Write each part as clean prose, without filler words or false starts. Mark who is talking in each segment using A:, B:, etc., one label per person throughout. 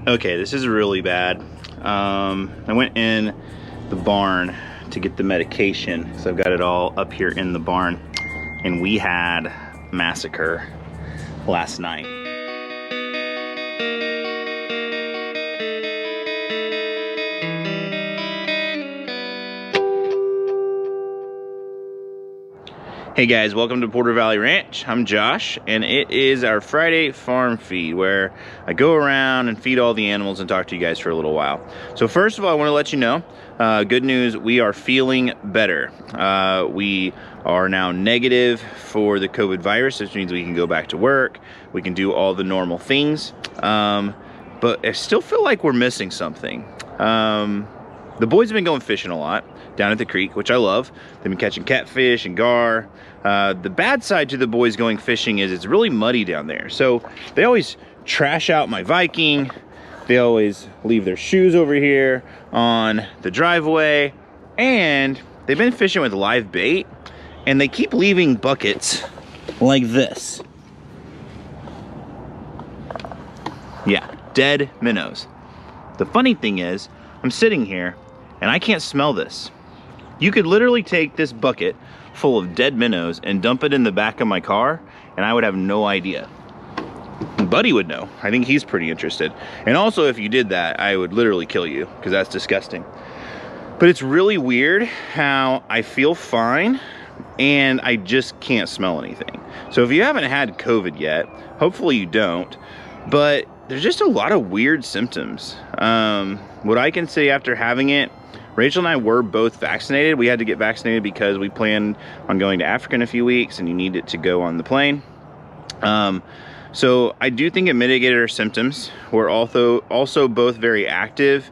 A: Okay, this is really bad. I went in the barn to get the medication, so I've got it all up here in the barn, and we had Massacre last night. Hey guys, welcome to Porter Valley Ranch. I'm Josh, and it is our Friday farm feed where I go around and feed all the animals and talk to you guys for a little while. So first of all, I want to let you know, good news, we are feeling better. We are now negative for the COVID virus, which means we can go back to work, we can do all the normal things, but I still feel like we're missing something. The boys have been going fishing a lot down at the creek, which I love. They've been catching catfish and gar. The bad side to the boys going fishing is it's really muddy down there. So they always trash out my Viking. They always leave their shoes over here on the driveway. And they've been fishing with live bait, and they keep leaving buckets like this. Yeah, dead minnows. The funny thing is, I'm sitting here and I can't smell this. You could literally take this bucket full of dead minnows and dump it in the back of my car, and I would have no idea. Buddy would know. I think he's pretty interested. And also, if you did that, I would literally kill you, because that's disgusting. But it's really weird how I feel fine and I just can't smell anything. So if you haven't had COVID yet, hopefully you don't, but there's just a lot of weird symptoms. What I can say after having it, Rachel and I were both vaccinated. We had to get vaccinated because we planned on going to Africa in a few weeks, and you need it to go on the plane. So I do think it mitigated our symptoms. We're also both very active.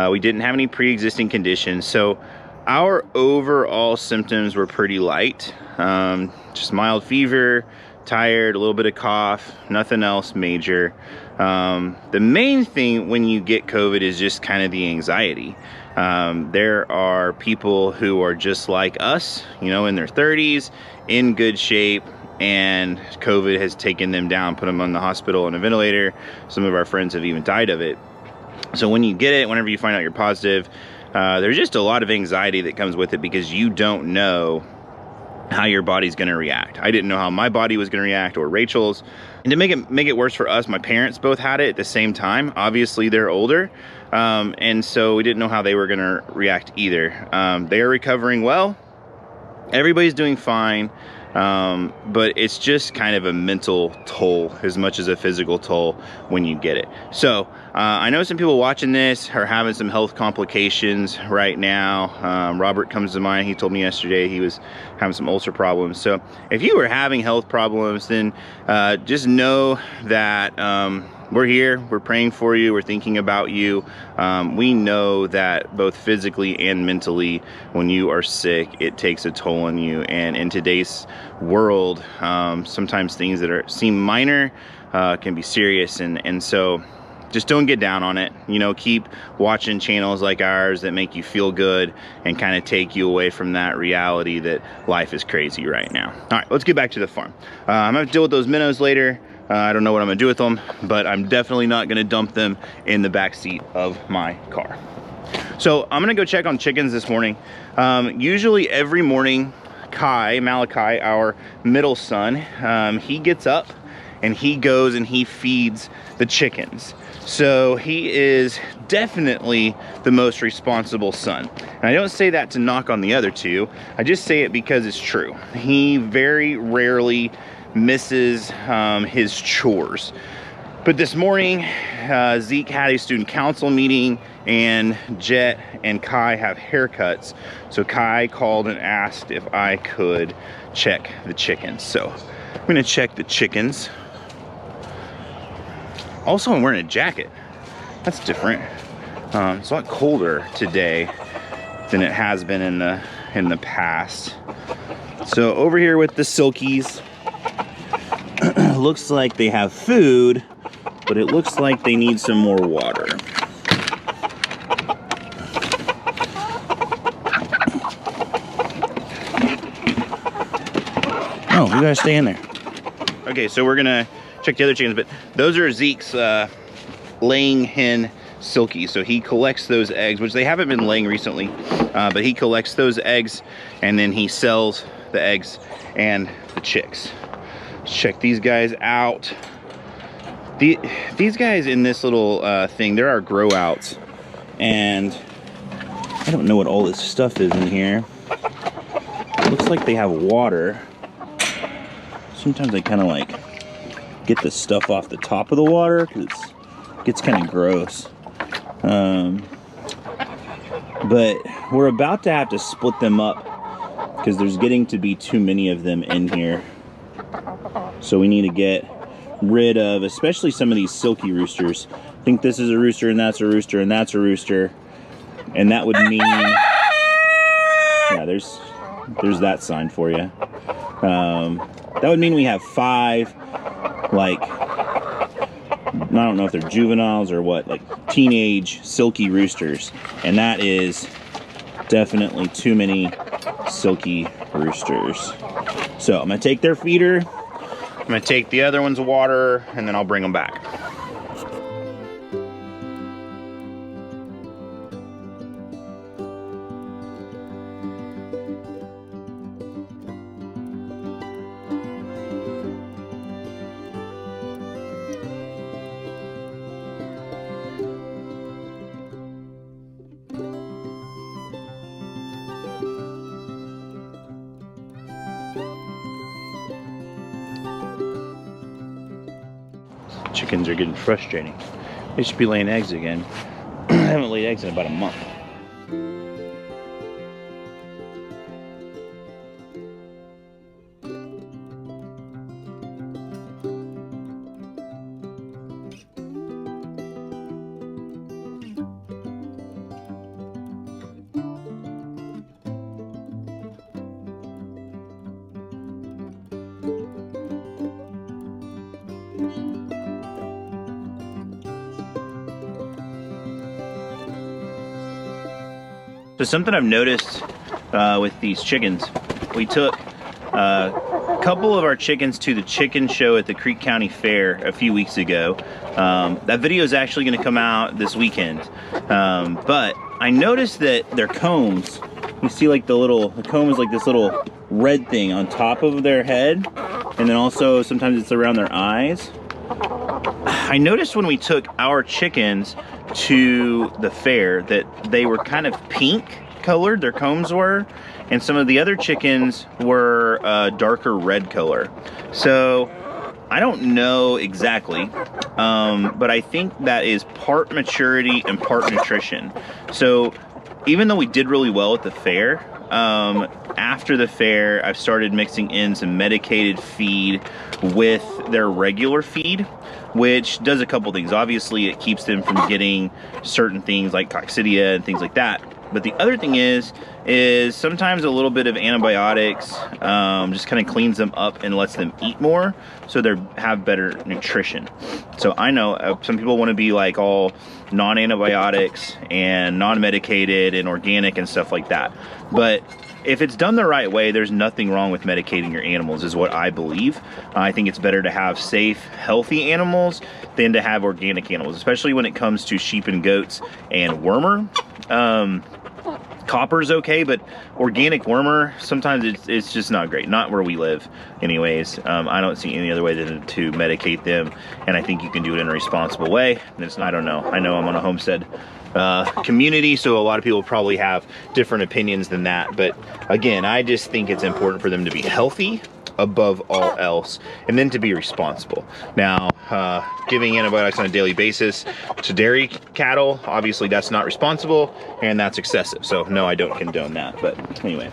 A: We didn't have any pre-existing conditions. So our overall symptoms were pretty light. Just mild fever, tired, a little bit of cough, nothing else major. The main thing when you get COVID is just kind of the anxiety. There are people who are just like us, you know, in their 30s, in good shape, and COVID has taken them down, put them on the hospital on a ventilator. Some of our friends have even died of it. So when you get it, whenever you find out you're positive, there's just a lot of anxiety that comes with it because you don't know how your body's gonna react. I didn't know how my body was gonna react, or Rachel's. And to make it worse for us, my parents both had it at the same time. Obviously they're older, and so we didn't know how they were gonna react either. They are recovering well. Everybody's doing fine, but it's just kind of a mental toll as much as a physical toll when you get it. So I know some people watching this are having some health complications right now. Robert comes to mind. He told me yesterday he was having some ulcer problems. So if you are having health problems, then just know that we're here, we're praying for you, we're thinking about you. We know that both physically and mentally, when you are sick, it takes a toll on you. And in today's world, sometimes things that seem minor can be serious. And so just don't get down on it. You know, keep watching channels like ours that make you feel good and kind of take you away from that reality that life is crazy right now. All right, let's get back to the farm. I'm gonna deal with those minnows later. I don't know what I'm gonna do with them, but I'm definitely not gonna dump them in the back seat of my car. So I'm gonna go check on chickens this morning. Usually every morning, Malachi, our middle son, he gets up and he goes and he feeds the chickens. So he is definitely the most responsible son. And I don't say that to knock on the other two. I just say it because it's true. He very rarely misses his chores. But this morning, Zeke had a student council meeting, and Jet and Kai have haircuts. So Kai called and asked if I could check the chickens. So I'm gonna check the chickens. Also, I'm wearing a jacket. That's different. It's a lot colder today than it has been in the past. So over here with the silkies, looks like they have food, but it looks like they need some more water. Oh, you guys stay in there. Okay, so we're gonna check the other chickens, but those are Zeke's laying hen silkie. So he collects those eggs, which they haven't been laying recently, but he collects those eggs and then he sells the eggs and the chicks. Let's check these guys out. These guys in this little thing, there are grow outs, and I don't know what all this stuff is in here. It looks like they have water. Sometimes I kind of like get the stuff off the top of the water because it gets kind of gross. But we're about to have to split them up because there's getting to be too many of them in here. So we need to get rid of, especially some of these silky roosters. I think this is a rooster and that's a rooster and that's a rooster. And that would mean, yeah, there's that sign for you. That would mean we have 5, like, I don't know if they're juveniles or what, like teenage silky roosters. And that is definitely too many silky roosters. So I'm gonna take their feeder, I'm gonna take the other one's water, and then I'll bring them back. Chickens are getting frustrating. They should be laying eggs again. I haven't laid eggs in about a month. So something I've noticed with these chickens, we took a couple of our chickens to the chicken show at the Creek County Fair a few weeks ago. That video is actually going to come out this weekend. But I noticed that their combs, you see like the comb is like this little red thing on top of their head. And then also sometimes it's around their eyes. I noticed when we took our chickens to the fair that they were kind of pink colored, their combs were, and some of the other chickens were darker red color. So I don't know exactly, but I think that is part maturity and part nutrition. So even though we did really well at the fair, after the fair I've started mixing in some medicated feed with their regular feed, which does a couple things. Obviously it keeps them from getting certain things like coccidia and things like that. But the other thing is sometimes a little bit of antibiotics just kind of cleans them up and lets them eat more, so they have better nutrition. So I know some people want to be like all non-antibiotics and non-medicated and organic and stuff like that. But if it's done the right way, there's nothing wrong with medicating your animals, is what I believe. I think it's better to have safe, healthy animals than to have organic animals, especially when it comes to sheep and goats and wormer. Copper's okay, but organic wormer, sometimes it's just not great. Not where we live anyways. I don't see any other way than to medicate them, and I think you can do it in a responsible way. And I don't know. I know I'm on a homestead community, so a lot of people probably have different opinions than that. But again, I just think it's important for them to be healthy above all else, and then to be responsible. Now, giving antibiotics on a daily basis to dairy cattle, obviously that's not responsible and that's excessive. So no, I don't condone that. But anyway,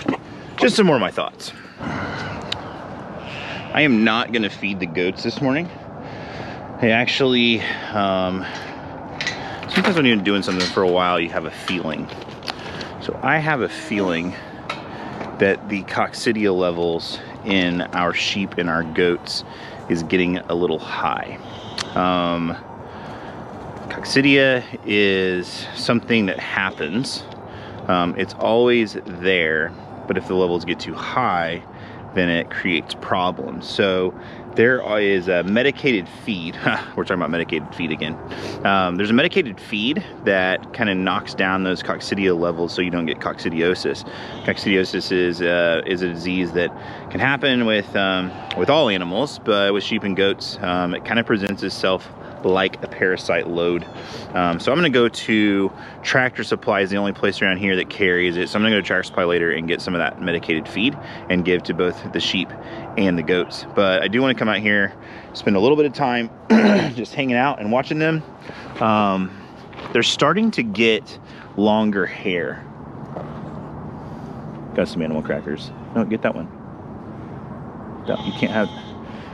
A: just some more of my thoughts. I am not gonna feed the goats this morning. I actually, sometimes when you're doing something for a while, you have a feeling. So I have a feeling that the coccidia levels in our sheep and our goats is getting a little high. Coccidia is something that happens. It's always there, but if the levels get too high, then it creates problems. So there is a medicated feed. We're talking about medicated feed again. There's a medicated feed that kind of knocks down those coccidia levels so you don't get coccidiosis. Coccidiosis is a disease that can happen with all animals, but with sheep and goats, it kind of presents itself like a parasite load. So I'm gonna go to Tractor Supply, is the only place around here that carries it. So I'm gonna go to Tractor Supply later and get some of that medicated feed and give to both the sheep and the goats. But I do want to come out here, spend a little bit of time just hanging out and watching them. They're starting to get longer hair. Got some animal crackers. No, get that one. No, you can't have.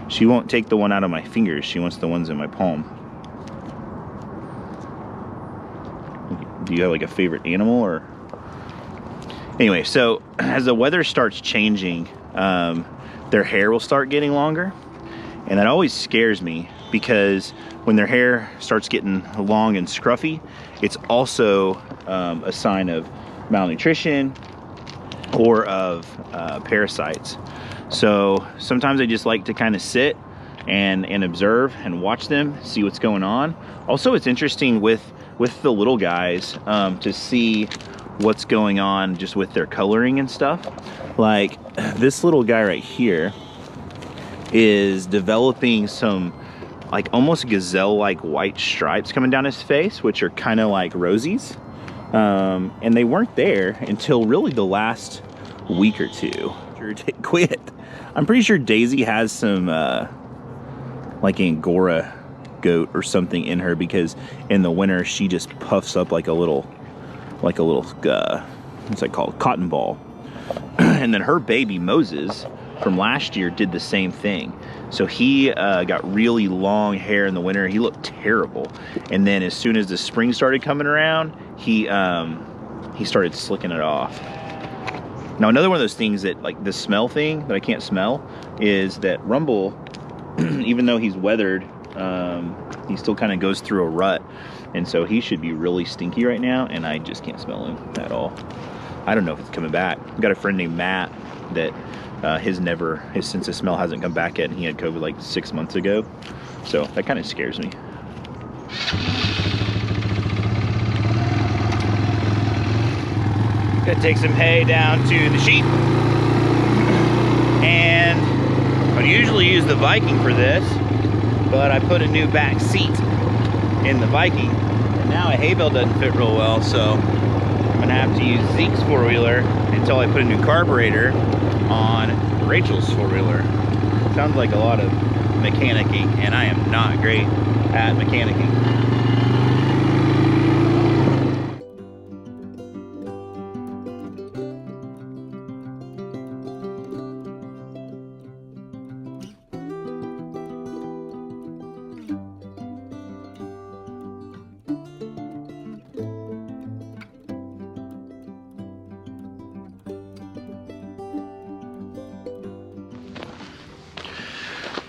A: She won't take the one out of my fingers. She wants the ones in my palm. Do you have like a favorite animal or? Anyway, so as the weather starts changing, their hair will start getting longer. And that always scares me because when their hair starts getting long and scruffy, it's also a sign of malnutrition or of parasites. So sometimes I just like to kind of sit and observe and watch them, see what's going on. Also, it's interesting with the little guys to see what's going on just with their coloring and stuff. Like this little guy right here is developing some like almost gazelle-like white stripes coming down his face, which are kind of like rosies. And they weren't there until really the last week or two. Quit. I'm pretty sure Daisy has some like Angora goat or something in her, because in the winter she just puffs up like a little what's that called, cotton ball. And then her baby Moses from last year did the same thing. So he got really long hair in the winter. He looked terrible. And then as soon as the spring started coming around, he started slicking it off. Now another one of those things that, like the smell thing that I can't smell, is that Rumble, even though he's weathered, he still kind of goes through a rut. And so he should be really stinky right now, and I just can't smell him at all. I don't know if it's coming back. I've got a friend named Matt that his sense of smell hasn't come back yet, and he had COVID like 6 months ago. So that kind of scares me. Gonna take some hay down to the sheep. And I'd usually use the Viking for this, but I put a new back seat in the Viking, and now a hay bale doesn't fit real well, so I'm gonna have to use Zeke's four-wheeler until I put a new carburetor on Rachel's four-wheeler. Sounds like a lot of mechanicking, and I am not great at mechanicking.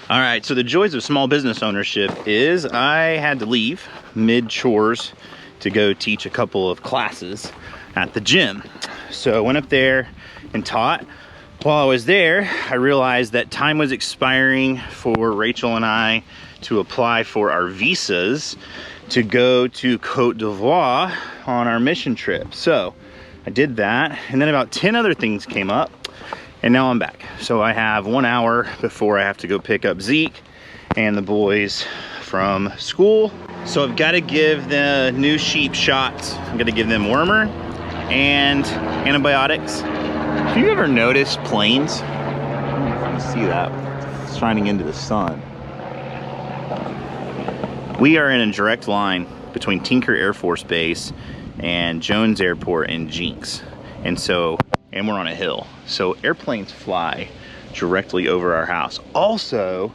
A: All right, so the joys of small business ownership is I had to leave mid-chores to go teach a couple of classes at the gym. So I went up there and taught. While I was there, I realized that time was expiring for Rachel and I to apply for our visas to go to Cote d'Ivoire on our mission trip. So I did that, and then about 10 other things came up. And now I'm back. So I have 1 hour before I have to go pick up Zeke and the boys from school. So I've got to give the new sheep shots. I'm going to give them wormer and antibiotics. Have you ever noticed planes? I don't see that. It's shining into the sun. We are in a direct line between Tinker Air Force Base and Jones Airport in Jinx. And we're on a hill. So airplanes fly directly over our house. Also,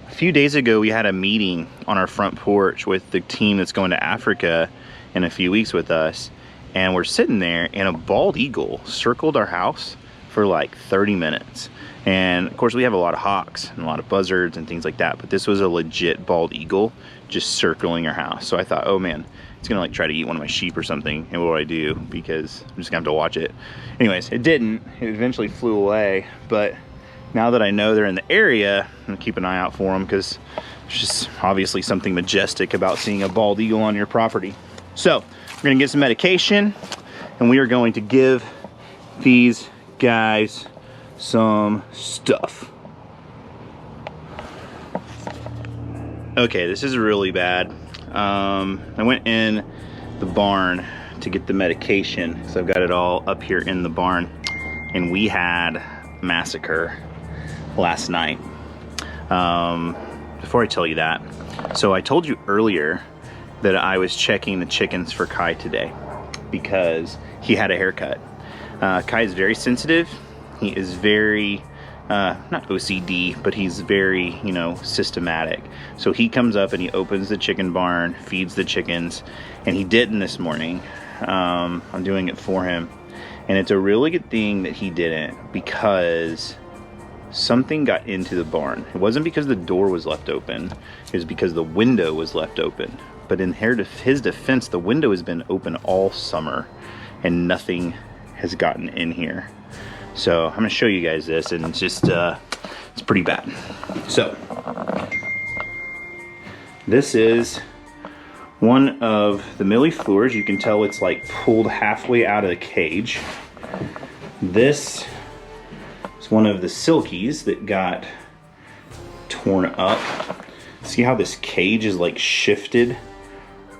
A: a few days ago, we had a meeting on our front porch with the team that's going to Africa in a few weeks with us. And we're sitting there, and a bald eagle circled our house for like 30 minutes. And of course, we have a lot of hawks and a lot of buzzards and things like that, but this was a legit bald eagle just circling our house. So I thought, oh man, it's gonna like try to eat one of my sheep or something. And what do I do? Because I'm just gonna have to watch it. Anyways, it didn't. It eventually flew away, but now that I know they're in the area, I'm gonna keep an eye out for them, because there's just obviously something majestic about seeing a bald eagle on your property. So we're gonna get some medication, and we are going to give these guys some stuff. Okay, this is really bad. I went in the barn to get the medication, so I've got it all up here in the barn, and we had Massacre last night. Before I tell you that, so I told you earlier that I was checking the chickens for Kai today because he had a haircut. Kai is very sensitive. He is very not OCD, but he's very, you know, systematic. So he comes up and he opens the chicken barn, feeds the chickens, and he didn't this morning. I'm doing it for him, and it's a really good thing that he didn't, because something got into the barn. It wasn't because the door was left open, it was because the window was left open. But in his defense, the window has been open all summer and nothing has gotten in here. So I'm gonna show you guys this, and it's just, it's pretty bad. So, this is one of the millifleurs. You can tell it's like pulled halfway out of the cage. This is one of the silkies that got torn up. See how this cage is like shifted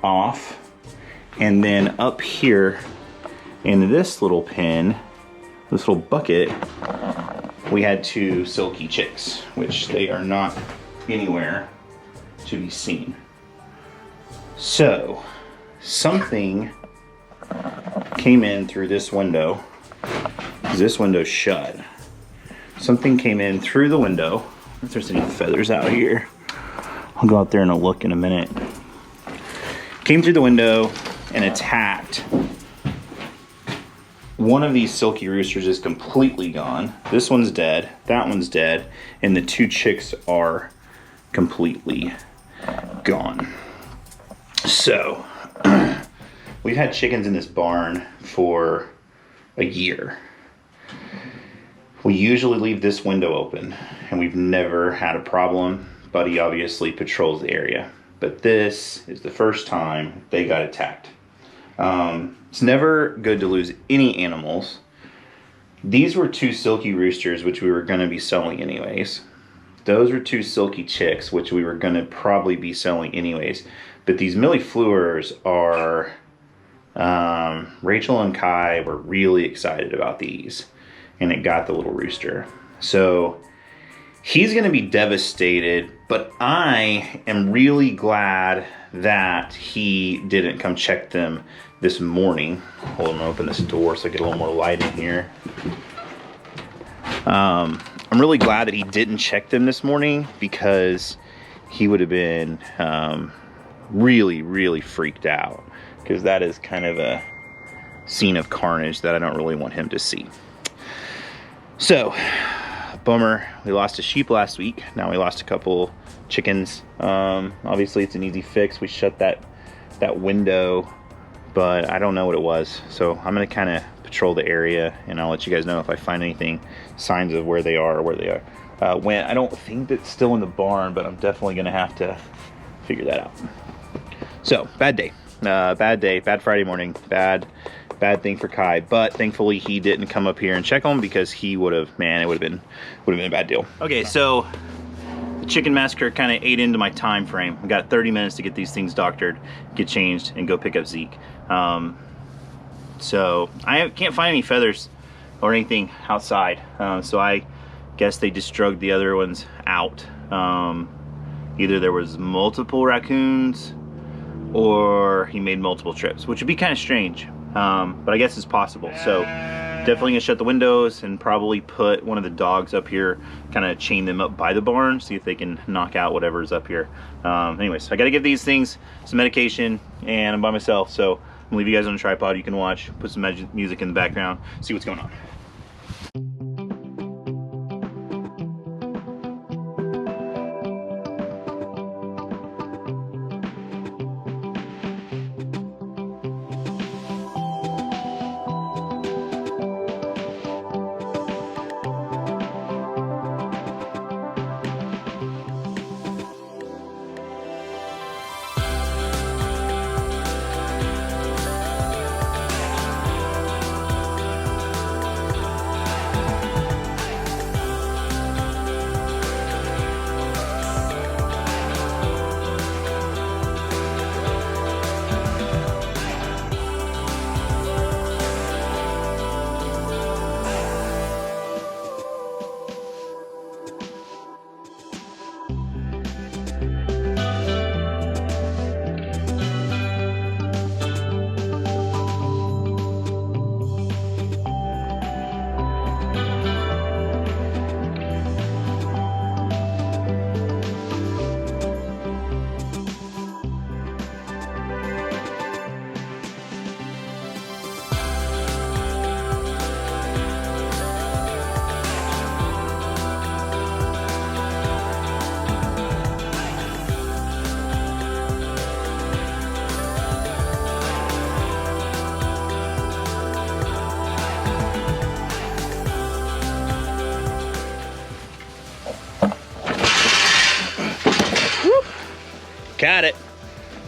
A: off? And then up here in this little pen, this little bucket, we had 2 silky chicks, which they are not anywhere to be seen. So something came in through this window, because this window's shut. Something came in through the window. If there's any feathers out here, I'll go out there and I'll look in a minute. Came through the window and attacked. One of these silky roosters is completely gone. This one's dead, that one's dead, and the 2 chicks are completely gone. So, we've had chickens in this barn for a year. We usually leave this window open, and we've never had a problem. Buddy obviously patrols the area, but this is the first time they got attacked. It's never good to lose any animals. These were 2 silky roosters, which we were going to be selling anyways. Those were 2 silky chicks, which we were going to probably be selling anyways. But these millifleurs are, Rachel and Kai were really excited about these, and it got the little rooster. So he's going to be devastated, but I am really glad that he didn't come check them this morning. Hold on, I'm gonna open this door so I get a little more light in here. I'm really glad that he didn't check them this morning, because he would have been really, really freaked out, because that is kind of a scene of carnage that I don't really want him to see. So, bummer. We lost a sheep last week. Now we lost a couple chickens. Obviously it's an easy fix. We shut that window, but I don't know what it was. So I'm gonna kind of patrol the area, and I'll let you guys know if I find anything, signs of where they are or where they are. I don't think that's still in the barn, but I'm definitely gonna have to figure that out. So, bad day. Bad Friday morning. Bad thing for Kai, but thankfully he didn't come up here and check on, because he would have, man, it would have been a bad deal. Okay, so the chicken massacre kind of ate into my time frame. We got 30 minutes to get these things doctored, get changed, and go pick up Zeke. So I can't find any feathers or anything outside. So I guess they just drugged the other ones out. Either there was multiple raccoons or he made multiple trips, which would be kind of strange. But I guess it's possible. So definitely gonna shut the windows and probably put one of the dogs up here, kind of chain them up by the barn, see if they can knock out whatever's up here. Anyways, I gotta give these things some medication, and I'm by myself, so I'm gonna leave you guys on a tripod. You can watch, put some music in the background, see what's going on.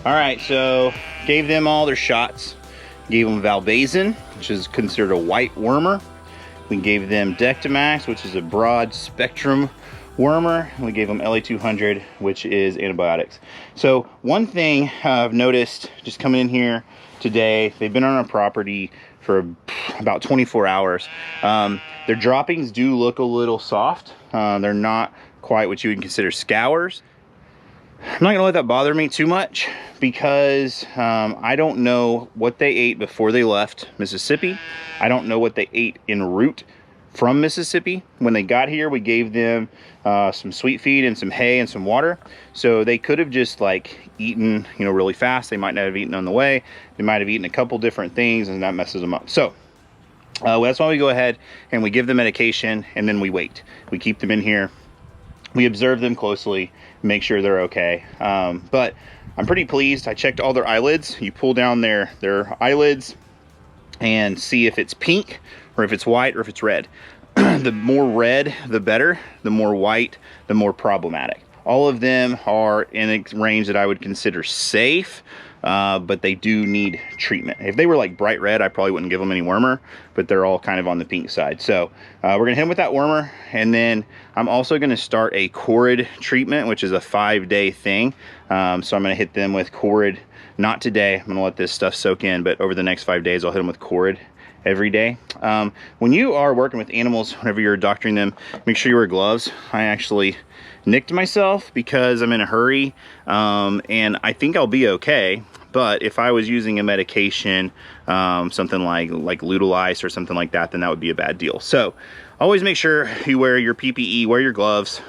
A: All right, so gave them all their shots. Gave them Valbazin, which is considered a white wormer. We gave them Dectomax, which is a broad spectrum wormer. We gave them LA200, which is antibiotics. So one thing I've noticed just coming in here today, they've been on our property for about 24 hours. Their droppings do look a little soft. They're not quite what you would consider scours. I'm not gonna let that bother me too much because I don't know what they ate before they left Mississippi. I don't know what they ate en route from Mississippi. When they got here, we gave them some sweet feed and some hay and some water. So they could have just like eaten, you know, really fast. They might not have eaten on the way. They might have eaten a couple different things and that messes them up. So that's why we go ahead and we give them medication and then we wait. We keep them in here. We observe them closely, make sure they're okay. But I'm pretty pleased. I checked all their eyelids. You pull down their eyelids and see if it's pink or if it's white or if it's red. The more red, the better. The more white, the more problematic. All of them are in a range that I would consider safe, but they do need treatment. If they were like bright red, I probably wouldn't give them any wormer, but they're all kind of on the pink side. So we're gonna hit them with that wormer, and then I'm also gonna start a Corid treatment, which is a 5-day thing. So I'm gonna hit them with Corid, not today. I'm gonna let this stuff soak in, but over the next 5 days, I'll hit them with Corid every day. When you are working with animals, whenever you're doctoring them, make sure you wear gloves. I actually nicked myself because I'm in a hurry, and I think I'll be okay. But if I was using a medication, something like Ludolice or something like that, then that would be a bad deal. So always make sure you wear your PPE, wear your gloves.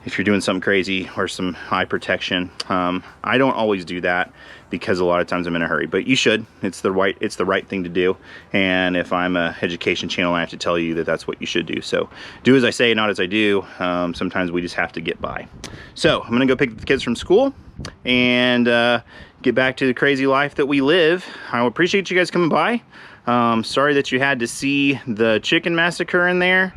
A: If you're doing something crazy or some eye protection. I don't always do that because a lot of times I'm in a hurry, but you should. It's the right thing to do. And if I'm a education channel, I have to tell you that that's what you should do. So do as I say, not as I do. Sometimes we just have to get by. So I'm gonna go pick the kids from school and get back to the crazy life that we live. I appreciate you guys coming by. Sorry that you had to see the chicken massacre in there.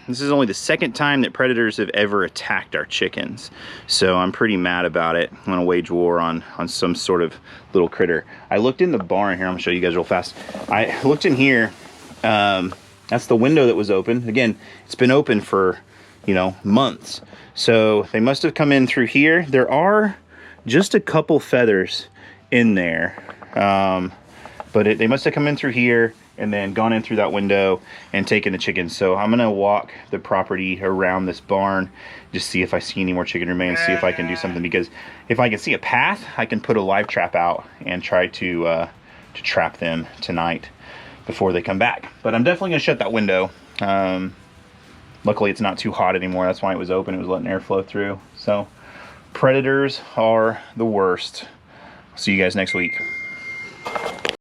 A: This is only the second time that predators have ever attacked our chickens, so I'm pretty mad about it. I'm gonna wage war on some sort of little critter. I looked in the barn here. I'm gonna show you guys real fast. I looked in here. That's the window that was open. Again, it's been open for, you know, months, so they must have come in through here. There are just a couple feathers in there, but they must have come in through here and then gone in through that window and taken the chickens. So I'm gonna walk the property around this barn, just see if I see any more chicken remains, see if I can do something, because if I can see a path, I can put a live trap out and try to trap them tonight before they come back. But I'm definitely gonna shut that window. Luckily it's not too hot anymore. That's why it was open, it was letting air flow through. So predators are the worst. See you guys next week.